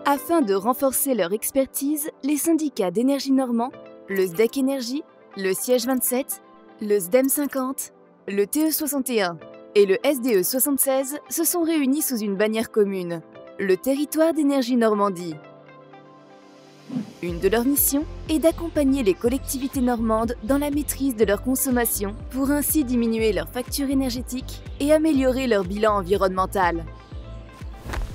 Afin de renforcer leur expertise, les syndicats d'énergie normands, le SDEC Énergie, le Siège 27, le SDEM 50, le TE 61 et le SDE 76 se sont réunis sous une bannière commune, le Territoire d'énergie Normandie. Une de leurs missions est d'accompagner les collectivités normandes dans la maîtrise de leur consommation pour ainsi diminuer leur facture énergétique et améliorer leur bilan environnemental.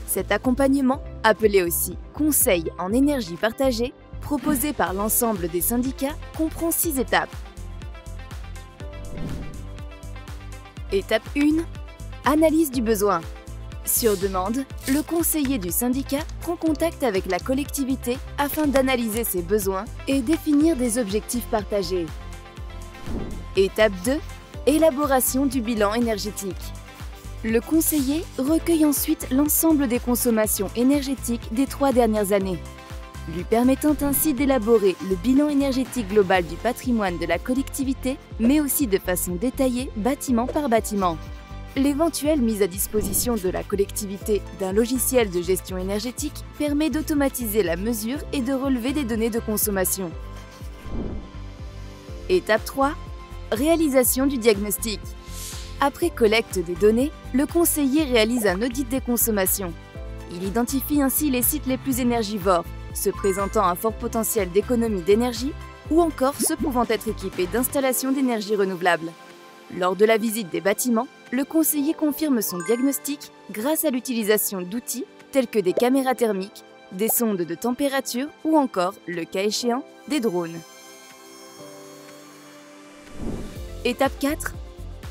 Cet accompagnement, appelé aussi Conseil en énergie partagée, proposé par l'ensemble des syndicats, comprend 6 étapes. Étape 1. Analyse du besoin. Sur demande, le conseiller du syndicat prend contact avec la collectivité afin d'analyser ses besoins et définir des objectifs partagés. Étape 2. Élaboration du bilan énergétique. Le conseiller recueille ensuite l'ensemble des consommations énergétiques des 3 dernières années, lui permettant ainsi d'élaborer le bilan énergétique global du patrimoine de la collectivité, mais aussi de façon détaillée, bâtiment par bâtiment. L'éventuelle mise à disposition de la collectivité d'un logiciel de gestion énergétique permet d'automatiser la mesure et de relever des données de consommation. Étape 3. Réalisation du diagnostic. Après collecte des données, le conseiller réalise un audit des consommations. Il identifie ainsi les sites les plus énergivores, se présentant un fort potentiel d'économie d'énergie ou encore ceux pouvant être équipés d'installations d'énergie renouvelable. Lors de la visite des bâtiments, le conseiller confirme son diagnostic grâce à l'utilisation d'outils tels que des caméras thermiques, des sondes de température ou encore, le cas échéant, des drones. Étape 4.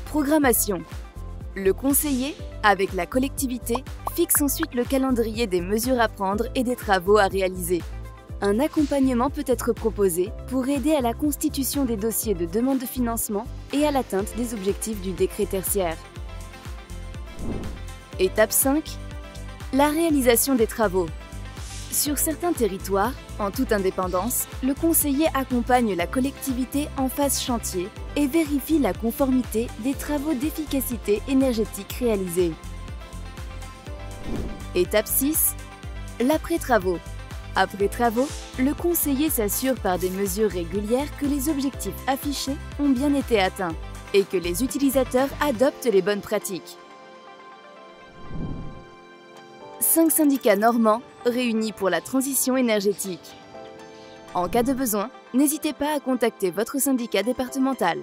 Programmation. Le conseiller, avec la collectivité, fixe ensuite le calendrier des mesures à prendre et des travaux à réaliser. Un accompagnement peut être proposé pour aider à la constitution des dossiers de demande de financement et à l'atteinte des objectifs du décret tertiaire. Étape 5. La réalisation des travaux. Sur certains territoires, en toute indépendance, le conseiller accompagne la collectivité en phase chantier et vérifie la conformité des travaux d'efficacité énergétique réalisés. Étape 6. L'après-travaux. Après travaux, le conseiller s'assure par des mesures régulières que les objectifs affichés ont bien été atteints et que les utilisateurs adoptent les bonnes pratiques. 5 syndicats normands réunis pour la transition énergétique. En cas de besoin, n'hésitez pas à contacter votre syndicat départemental.